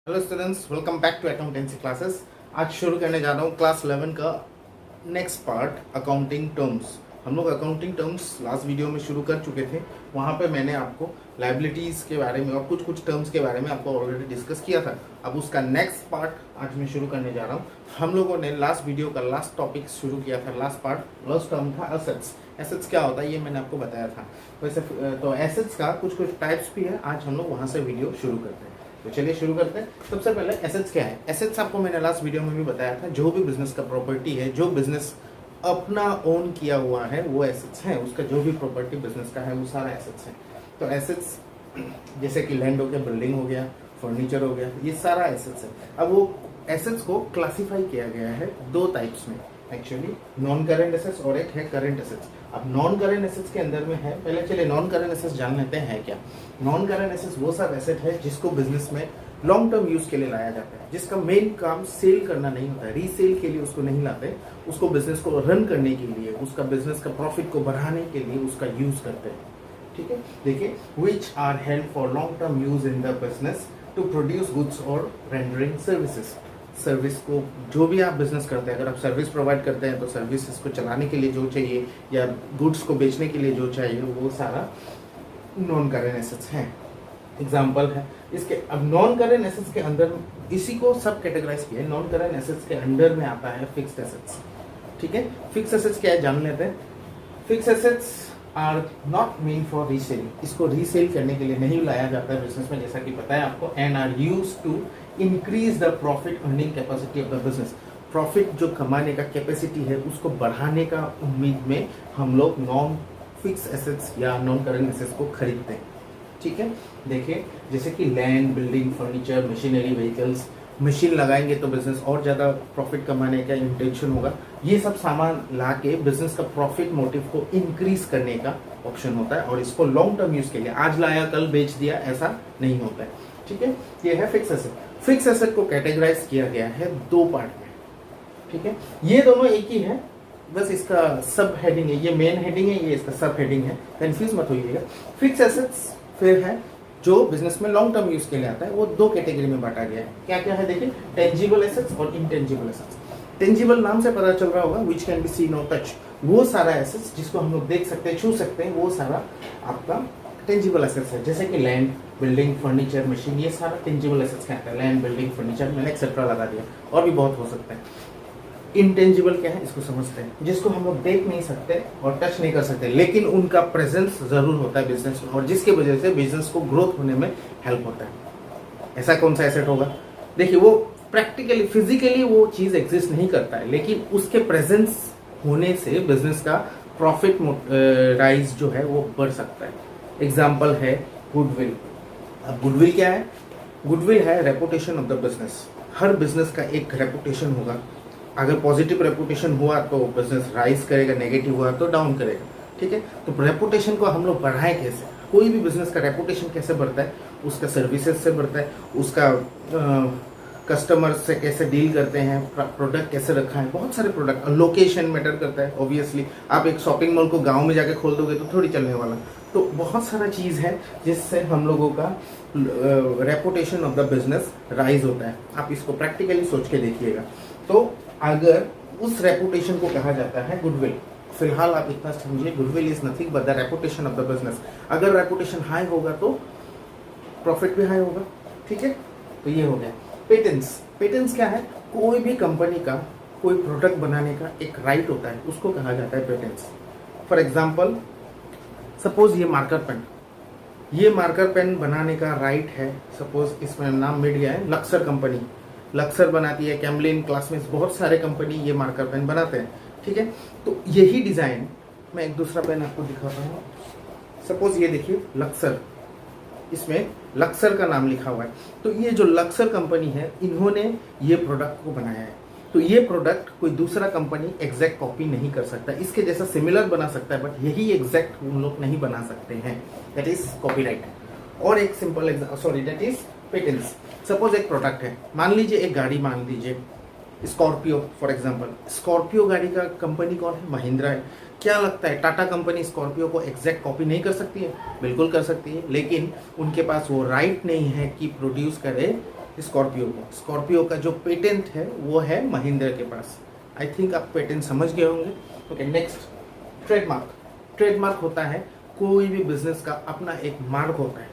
Hello students, welcome back to accountancy classes. आज शुरू करने जा रहा हूँ क्लास 11 का नेक्स्ट पार्ट, अकाउंटिंग टर्म्स। हम लोग अकाउंटिंग टर्म्स लास्ट वीडियो में शुरू कर चुके थे। वहाँ पे मैंने आपको लाइबिलिटीज़ के बारे में और कुछ टर्म्स के बारे में आपको ऑलरेडी डिस्कस किया था। अब उसका नेक्स्ट पार्ट आज मैं शुरू करने जा रहा हूँ। हम लोगों ने लास्ट वीडियो का लास्ट टॉपिक शुरू किया था, लास्ट टर्म था एसेट्स। एसेट्स क्या होता है ये मैंने आपको बताया था। वैसे तो एसेट्स का कुछ टाइप्स भी है। आज हम लोग वहाँ से वीडियो शुरू करते हैं। तो चलिए शुरू करते हैं। सबसे पहले एसेट्स क्या है। एसेट्स आपको मैंने लास्ट वीडियो में भी बताया था, जो भी बिजनेस का प्रॉपर्टी है, जो बिजनेस अपना ओन किया हुआ है वो एसेट्स है। उसका जो भी प्रॉपर्टी बिजनेस का है वो सारा एसेट्स है। तो एसेट्स जैसे कि लैंड हो गया, बिल्डिंग हो गया, फर्नीचर हो गया, ये सारा एसेट्स है। अब वो एसेट्स को क्लासिफाई किया गया है दो टाइप्स में एक्चुअली, नॉन करेंट एसेट्स और एक है करेंट एसेट्स। अब नॉन करेंट एसेट्स के अंदर में है, पहले चलिए नॉन करेंट एसेट्स जान लेते हैं क्या। नॉन करेंट एसेट्स वो सब एसेट है जिसको बिजनेस में लॉन्ग टर्म यूज के लिए लाया जाता है, जिसका मेन काम सेल करना नहीं होता है, रीसेल के लिए उसको नहीं लाते। उसको बिजनेस को रन करने के लिए, उसका बिजनेस का प्रॉफिट को बढ़ाने के लिए उसका यूज करते हैं। ठीक है, देखिए, which are held for long term use in the business to produce goods और रेंडरिंग सर्विसेज। सर्विस को जो भी आप बिजनेस करते हैं, अगर आप सर्विस प्रोवाइड करते हैं तो सर्विसेज को चलाने के लिए जो चाहिए या गुड्स को बेचने के लिए जो चाहिए वो सारा नॉन करेंट एसेट्स हैं। एग्जाम्पल है इसके। अब नॉन करेंट एसेट्स के अंदर इसी को सब कैटेगराइज किया है। नॉन करेंट एसेट्स के अंडर में आता है फिक्स्ड एसेट्स। ठीक है, फिक्स एसेट्स क्या है जान लेते हैं। Fix assets are not mean for reselling. इसको रीसेल करने के लिए नहीं लाया जाता है बिजनेस में, जैसा कि पता है आपको। And are use to increase the profit earning capacity of the business. Profit जो कमाने का कैपेसिटी है उसको बढ़ाने का उम्मीद में हम लोग नॉन फिक्स एसेट्स या नॉन करेंट एसेट्स को खरीदते हैं। ठीक है, देखिए जैसे कि land, building, furniture, machinery, vehicles. Machine लगाएंगे तो बिजनेस और ज़्यादा प्रॉफिट कमाने का इंटेंशन होगा। ये सब सामान ला के बिजनेस का प्रॉफिट मोटिव को इंक्रीज करने का ऑप्शन होता है, और इसको लॉन्ग टर्म यूज के लिए आज लाया कल बेच दिया ऐसा नहीं होता है। ठीक है, ये है फिक्स एसेट। फिक्स एसेट को कैटेगराइज किया गया है दो पार्ट में। ठीक है, ये दोनों एक ही है, बस इसका सब हेडिंग है, ये मेन हेडिंग है, ये इसका सब हेडिंग है, कंफ्यूज मत होइएगा। फिक्स एसेट्स फिर है जो बिजनेस में लॉन्ग टर्म यूज के लिए आता है, वो दो कैटेगरी में बांटा गया है। क्या क्या है देखिए, टेंजिबल एसेट्स और इनटेंजिबल एसेट्स। टेंजिबल नाम से पता चल रहा होगा, विच कैन बी सीन और टच। वो सारा एसेट्स जिसको हम लोग देख सकते हैं, छू सकते हैं, वो सारा आपका टेंजिबल एसेट्स है। जैसे कि लैंड, बिल्डिंग, फर्नीचर, मशीन, ये सारा टेंजिबल एसेट्स कहते हैं। लैंड, बिल्डिंग, फर्नीचर, मैंने एक्सेट्रा लगा दिया, और भी बहुत हो सकता है। इंटेंजिबल क्या है इसको समझते हैं, जिसको हम लोग देख नहीं सकते और टच नहीं कर सकते, लेकिन उनका प्रेजेंस जरूर होता है बिजनेस में, और जिसके वजह से बिजनेस को ग्रोथ होने में हेल्प होता है। ऐसा कौन सा एसेट होगा? देखिए, वो प्रैक्टिकली फिजिकली वो चीज एग्जिस्ट नहीं करता है, लेकिन उसके प्रेजेंस होने से बिजनेस का प्रॉफिट राइज जो है वो बढ़ सकता है। एग्जाम्पल है गुडविल। अब गुडविल क्या है? गुडविल है reputation of the business. Her business का एक रेपुटेशन होगा। अगर पॉजिटिव रेपुटेशन हुआ तो बिजनेस राइज करेगा, नेगेटिव हुआ तो डाउन करेगा। ठीक है, तो रेपुटेशन को हम लोग बढ़ाएं कैसे? कोई भी बिजनेस का रेपुटेशन कैसे बढ़ता है? उसका सर्विसेज से बढ़ता है, उसका कस्टमर से कैसे डील करते हैं, प्रोडक्ट कैसे रखा है, बहुत सारे प्रोडक्ट। लोकेशन मैटर करता है ऑब्वियसली। आप एक शॉपिंग मॉल को गांव में जाके खोल दोगे तो थोड़ी चलने वाला। तो बहुत सारा चीज़ है जिससे हम लोगों का reputation of the business rise होता है। आप इसको प्रैक्टिकली सोच के देखिएगा। तो अगर उस रेपुटेशन को कहा जाता है गुडविल। फिलहाल आप इतना समझिए, goodwill is nothing but the reputation of the business. अगर रेपुटेशन हाई होगा तो प्रॉफिट भी हाई होगा। ठीक है, तो ये हो गया। पेटेंट्स। पेटेंट्स क्या है? कोई भी कंपनी का कोई प्रोडक्ट बनाने का एक राइट होता है, उसको कहा जाता है पेटेंट्स। फॉर एग्जाम्पल, सपोज ये मार्कर पेन, ये मार्कर पेन बनाने का राइट है। सपोज इसमें नाम मिट गया है, लक्सर कंपनी। लक्सर बनाती है, कैमलिन, क्लासमेट्स, बहुत सारे कंपनी ये मार्कर पेन बनाते हैं। ठीक है, तो यही डिजाइन मैं एक दूसरा पेन आपको दिखाता हूँ। सपोज ये देखिए लक्सर, इसमें लक्सर का नाम लिखा हुआ है। तो ये जो लक्सर कंपनी है, इन्होंने ये प्रोडक्ट को बनाया है। तो ये प्रोडक्ट कोई दूसरा कंपनी एग्जैक्ट कॉपी नहीं कर सकता। इसके जैसा सिमिलर बना सकता है, बट यही एग्जैक्ट उन लोग नहीं बना सकते हैं। That is copyright. और एक simple that is patents. Suppose एक प्रोडक्ट है, मान लीजिए एक गाड़ी, मान लीजिए स्कॉर्पियो फॉर एग्जांपल। स्कॉर्पियो गाड़ी का कंपनी कौन है? महिंद्रा है। क्या लगता है टाटा कंपनी स्कॉर्पियो को एग्जैक्ट कॉपी नहीं कर सकती है? बिल्कुल कर सकती है, लेकिन उनके पास वो राइट नहीं है कि प्रोड्यूस करे स्कॉर्पियो का जो पेटेंट है वो है महिंद्रा के पास। आई थिंक आप पेटेंट समझ गए होंगे। Okay, next trademark. ट्रेडमार्क होता है कोई भी बिजनेस का अपना एक मार्क होता है,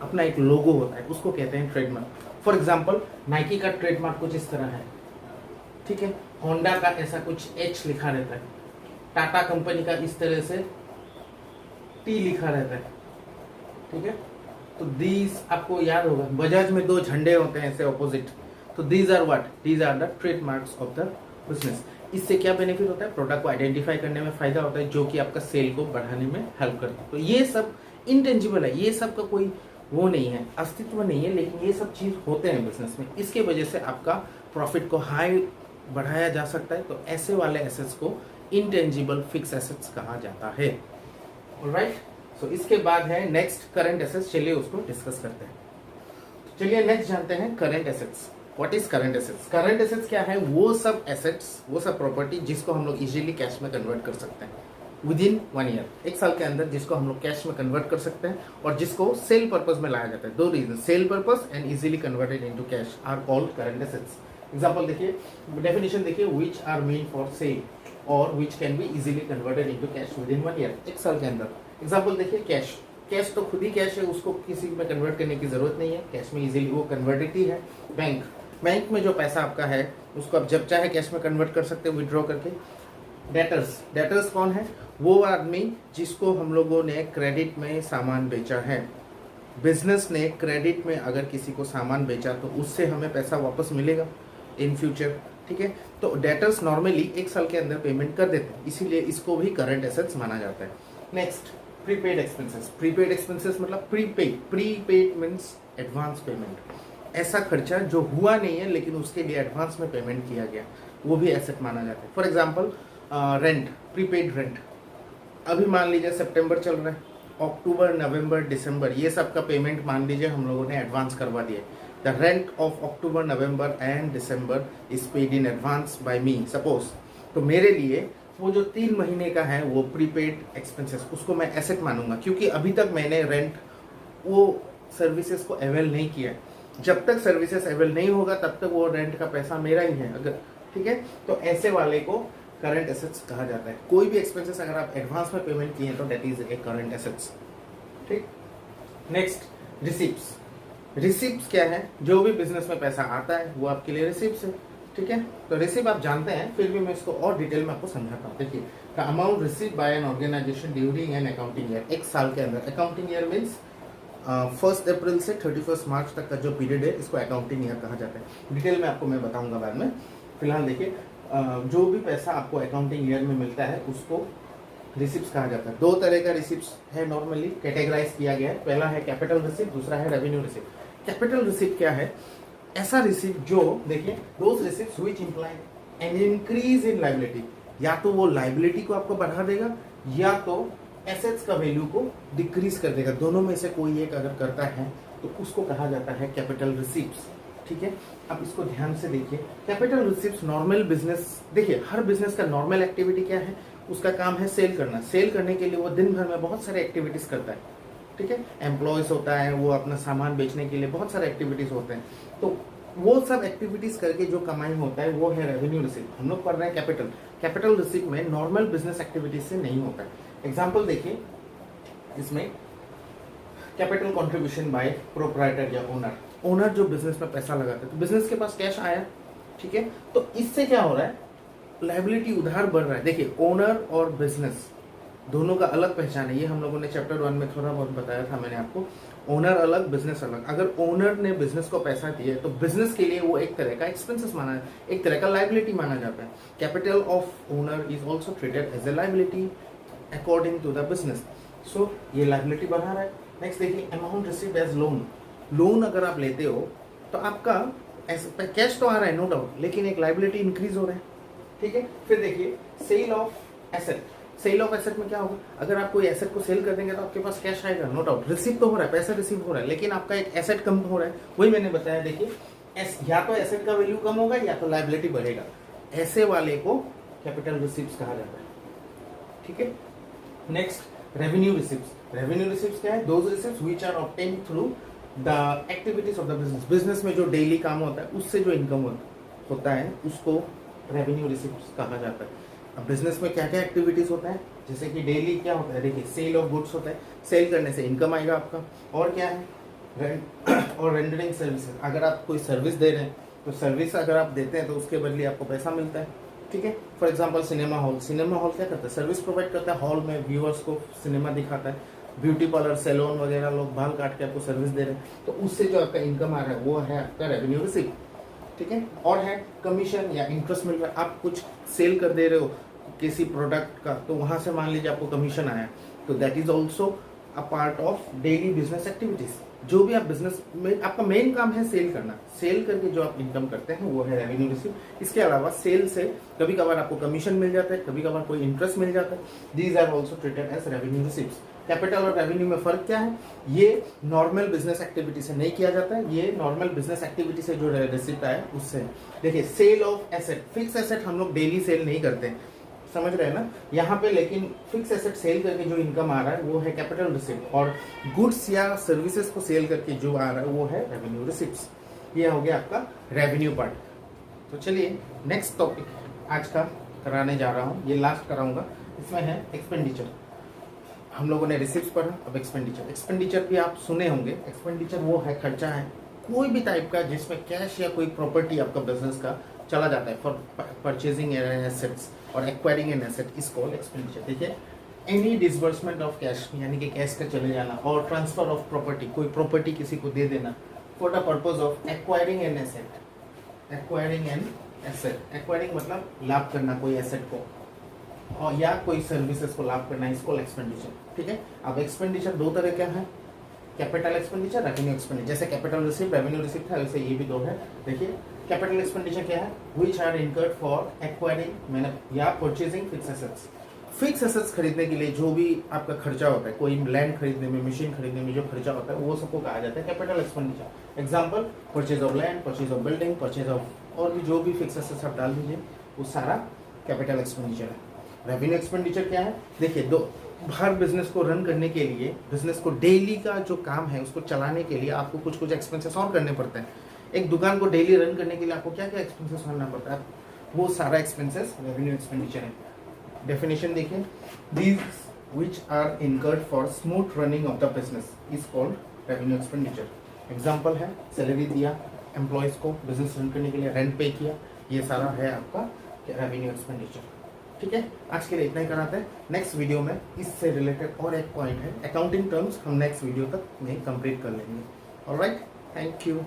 अपना एक लोगो होता है, उसको कहते हैं ट्रेडमार्क। फॉर एग्जाम्पल नाइकी का ट्रेडमार्क कुछ इस तरह है, ठीक है। होंडा का ऐसा कुछ एच लिखा रहता है, टाटा कंपनी का इस तरह से टी लिखा रहता है, ठीक है। तो दीज आपको याद होगा, बजाज में 2 झंडे होते हैं ऐसे ऑपोजिट, तो these are what, these are the trademarks of the business. इससे क्या बेनिफिट होता है, प्रोडक्ट को आइडेंटिफाई करने में फायदा होता है, जो कि आपका सेल को बढ़ाने में हेल्प करता है। तो ये सब इंटेंजिबल है, ये सब का कोई वो नहीं है, अस्तित्व नहीं है, लेकिन ये सब चीज होते हैं बिजनेस में। इसके वजह से आपका प्रॉफिट को हाई बढ़ाया जा सकता है। तो ऐसे वाले एसेट्स को इंटेंजिबल फिक्स एसेट्स कहा जाता है। ऑलराइट, सो इसके बाद है नेक्स्ट करंट एसेट्स। चलिए उसको डिस्कस करते हैं। चलिए नेक्स्ट जानते हैं current assets. What is current assets? Current assets क्या है? वो सब एसेट्स, वो सब प्रॉपर्टी जिसको हम लोग इजीली कैश में कन्वर्ट कर सकते हैं विद इन 1 ईयर, 1 साल के अंदर, जिसको हम लोग कैश में कन्वर्ट कर सकते हैं और जिसको सेल पर्पस में लाया जाता है। 2 reason, sale purpose and easily converted into cash are called current assets. Example देखिए, डेफिनेशन देखिए, which are meant for sale और which can be easily converted into cash within 1 year, 1 साल के अंदर। एग्जांपल देखिए, कैश। कैश तो खुद ही cash है, उसको किसी में कन्वर्ट करने की जरूरत नहीं है, कैश में इजीली वो कन्वर्टेड ही है। बैंक, बैंक में जो पैसा आपका है उसको आप जब चाहे कैश में कन्वर्ट कर सकते हैं विड्रॉ करके। डेटर्स, डेटर्स कौन है? वो आदमी जिसको हम लोगों ने क्रेडिट में सामान बेचा है। बिजनेस ने क्रेडिट में अगर किसी को सामान बेचा तो उससे हमें पैसा वापस मिलेगा इन फ्यूचर, ठीक है। तो डेटर्स नॉर्मली 1 साल के अंदर पेमेंट कर देते हैं, इसीलिए इसको भी करंट एसेट्स माना जाता है। Next, prepaid expenses. Prepaid expenses मतलब prepaid, prepaid means advance payment, ऐसा खर्चा जो हुआ नहीं है लेकिन उसके लिए एडवांस में पेमेंट किया गया, वो भी एसेट माना जाता है। For example rent, prepaid rent. अभी मान लीजिए सितंबर चल रहा है, अक्टूबर, नवंबर, दिसंबर, ये सब का पेमेंट मान लीजिए हम लोगों ने एडवांस करवा दिया। The rent of October, November and December is paid in advance by me suppose. तो मेरे लिए वो जो 3 महीने का है वो प्रीपेड एक्सपेंसेस, उसको मैं एसेट मानूंगा, क्योंकि अभी तक मैंने रेंट, वो सर्विसेज को अवेल नहीं किया। जब तक सर्विसेज अवेल नहीं होगा तब तक वो रेंट का पैसा मेरा ही है, अगर, ठीक है। तो ऐसे वाले को करंट एसेट्स कहा जाता है। कोई भी एक्सपेंसेस अगर आप एडवांस में पेमेंट किए तो that is a current assets, ठीक। Next, receipts. रिसिप्ट्स क्या है? जो भी बिजनेस में पैसा आता है वो आपके लिए रिसिप्ट्स है, ठीक है। तो रिसिप्ट आप जानते हैं, फिर भी मैं इसको और डिटेल में आपको समझाता हूँ। देखिए, the amount received by an organization during an accounting year, 1 साल के अंदर। अकाउंटिंग ईयर मीन्स 1 अप्रैल से 31 मार्च तक का जो पीरियड है, इसको अकाउंटिंग ईयर कहा जाता है। डिटेल में आपको मैं बताऊंगा बाद में। फिलहाल देखिए, जो भी पैसा आपको अकाउंटिंग ईयर में मिलता है उसको रिसिप्ट्स कहा जाता है। 2 तरह का रिसिप्ट्स है, नॉर्मली कैटेगराइज किया गया है। पहला है कैपिटल रिसिप्ट, दूसरा है रेवेन्यू रिसिप्ट। कैपिटल रिसिप्ट क्या है? ऐसा रिसिप्ट जो, देखिए, those receipts which imply an increase in liability, या तो वो लायबिलिटी को आपको बढ़ा देगा या तो एसेट्स का वैल्यू को डिक्रीज कर देगा। दोनों में से कोई एक अगर करता है तो उसको कहा जाता है कैपिटल रिसिप्ट्स, ठीक है। अब इसको ध्यान से देखिए, कैपिटल रिसिप्ट्स नॉर्मल बिजनेस, देखिए हर बिजनेस का नॉर्मल एक्टिविटी क्या है? उसका काम है सेल करना। सेल करने के लिए वो दिन भर में बहुत सारे एक्टिविटीज करता है, ठीक है। एम्प्लॉयज होता है, वो अपना सामान बेचने के लिए बहुत सारे एक्टिविटीज होते हैं। तो वो सब एक्टिविटीज करके जो कमाई होता है वो है रेवेन्यू रिसिप्ट। हम लोग पढ़ रहे हैं कैपिटल। कैपिटल रिसिप्ट में नॉर्मल बिजनेस एक्टिविटीज से नहीं होता है। एग्जाम्पल देखिए, इसमें कैपिटल कंट्रीब्यूशन बाय प्रोप्राइटर या ओनर। ओनर जो बिजनेस में पैसा लगाता है, तो बिजनेस के पास कैश आया, ठीक है। तो इससे क्या हो रहा है? लायबिलिटी उधार बढ़ रहा है। देखिए, ओनर और बिजनेस दोनों का अलग पहचान है। ये हम लोगों ने चैप्टर 1 में थोड़ा बहुत बताया था मैंने आपको। ओनर अलग, बिजनेस अलग। अगर ओनर ने बिजनेस को पैसा दिया है तो बिजनेस के लिए वो एक तरह का एक्सपेंसेस माना है, एक तरह का लायबिलिटी माना जाता है। Capital of owner is also treated as a liability according to the business. So ये लायबिलिटी बढ़ा रहा है। नेक्स्ट देखिए, amount received as loan. Loan अगर आप लेते हो तो आपका कैश तो आ रहा है नो डाउट, लेकिन एक लायबिलिटी इंक्रीज हो रहा है, ठीक है। फिर देखिए, sale of asset. Sale of asset में क्या होगा? अगर आप कोई एसेट को सेल कर देंगे तो आपके पास कैश आएगा, नो डाउट। रिसीव तो हो रहा है, पैसा रिसीव हो रहा है, लेकिन आपका एक एसेट कम हो रहा है। वही मैंने बताया, देखिए, या तो एसेट का वैल्यू कम होगा या तो लायबिलिटी बढ़ेगा। ऐसे वाले को कैपिटल रिसीव्स कहा जाता है, ठीक है। Next, revenue receives. Revenue receives क्या है? Those receives which are obtained through the activities of the business, business में जो डेली काम होता है उससे जो इनकम होता है उसको रेवेन्यू रिसिप्ट कहा जाता है। अब बिजनेस में क्या क्या एक्टिविटीज होता है, जैसे कि डेली क्या होता है, देखिए सेल ऑफ गुड्स होता है, सेल करने से इनकम आएगा आपका। और क्या है, और रेंडरिंग सर्विसेज, अगर आप कोई सर्विस दे रहे हैं तो सर्विस अगर आप देते हैं तो उसके बदले आपको पैसा मिलता है, ठीक है। For example cinema hall, cinema hall क्या करता है, सर्विस प्रोवाइड करता है, हॉल में व्यूअर्स को सिनेमा दिखाता है। ब्यूटी पार्लर, सैलून वगैरह, लोग बाल काट के आपको सर्विस दे रहे हैं, तो उससे जो आपका इनकम आ रहा है वो है आपका रेवेन्यू रिसीप्ट, ठीक है। और है कमीशन या इंटरेस्ट मिल रहा है, आप कुछ सेल कर दे रहे हो किसी प्रोडक्ट का, तो वहां से मान लीजिए आपको कमीशन आया, तो that is also a part of daily business activities. जो भी आप बिजनेस में, आपका मेन काम है सेल करना, सेल करके जो आप इनकम करते हैं वो है रेवेन्यू रिसीप्ट। इसके अलावा सेल से कभी कभार आपको कमीशन मिल जाता है, कभी कभार कोई इंटरेस्ट मिल जाता है, these are also treated as revenue receipt. Capital और रेवेन्यू में फर्क क्या है, ये नॉर्मल बिजनेस एक्टिविटी से नहीं किया जाता है, ये नॉर्मल बिजनेस एक्टिविटी से जो रिसिप्ट आया उससे। देखिए sale of asset, fix asset हम लोग डेली सेल नहीं करते, समझ रहे हैं ना यहाँ पे, लेकिन फिक्स एसेट सेल करके जो इनकम आ रहा है वो है कैपिटल रिसिप्ट, और गुड्स या सर्विसेज को सेल करके जो आ रहा है वो है रेवेन्यू रिसिप्ट्स। ये हो गया आपका रेवेन्यू पार्ट। तो चलिए नेक्स्ट टॉपिक आज का कराने जा रहा हूँ, ये लास्ट कराऊंगा, इसमें है एक्सपेंडिचर। हम लोगों ने रिसिप्ट्स पढ़ा, अब एक्सपेंडिचर। एक्सपेंडिचर भी आप सुने होंगे, एक्सपेंडिचर वो है खर्चा है कोई भी टाइप का जिसमें कैश या कोई प्रॉपर्टी आपका बिजनेस का चला जाता है फॉर परचेजिंग एसेट्स और acquiring an asset is called expenditure. देखिए एनी डिसबर्समेंट ऑफ कैश, यानी कि कैश का चले जाना, और ट्रांसफर ऑफ प्रॉपर्टी, कोई प्रॉपर्टी किसी को दे देना for the purpose of acquiring an asset. Acquiring an asset, acquiring मतलब लाभ करना कोई एसेट को, और या कोई सर्विसेज को लाभ करना, इसको एक्सपेंडिचर, ठीक है। अब एक्सपेंडिचर दो तरह क्या है, कैपिटल एक्सपेंडिचर, रेवेन्यू एक्सपेंडिचर। जैसे कैपिटल रिसिप्ट, रेवेन्यू रिसिप्ट है, वैसे ये भी दो है। देखिए कैपिटल एक्सपेंडिचर क्या है, which are incurred for acquiring मैंने या purchasing fix assets. Fix assets खरीदने के लिए जो भी आपका खर्चा होता है, कोई लैंड खरीदने में, मशीन खरीदने में जो खर्चा होता है वो सबको कहा जाता है capital expenditure. Example purchase of land, purchase of building, purchase of और भी जो भी फिक्स एसेट्स आप डाल दीजिए वो सारा कैपिटल एक्सपेंडिचर है। रेवेन्यू एक्सपेंडिचर क्या है, देखिए दो, हर बिजनेस को रन करने के लिए, बिजनेस को डेली का जो काम है उसको चलाने के लिए आपको कुछ कुछ एक्सपेंसेस और करने पड़ते हैं। एक दुकान को डेली रन करने के लिए आपको क्या क्या एक्सपेंसेस करना पड़ता है, वो सारा एक्सपेंसेस रेवेन्यू एक्सपेंडिचर है। डेफिनेशन देखिए, these which are incurred for smooth running of the business is called revenue expenditure. Example है सैलरी दिया एम्प्लॉयज को बिजनेस रन करने के लिए, रेंट पे किया, ये सारा है आपका रेवेन्यू एक्सपेंडिचर, ठीक है। आज के लिए इतना ही कराते हैं, नेक्स्ट वीडियो में इससे रिलेटेड और एक पॉइंट है अकाउंटिंग टर्म्स, हम नेक्स्ट वीडियो तक में कंप्लीट कर लेंगे। Alright, thank you.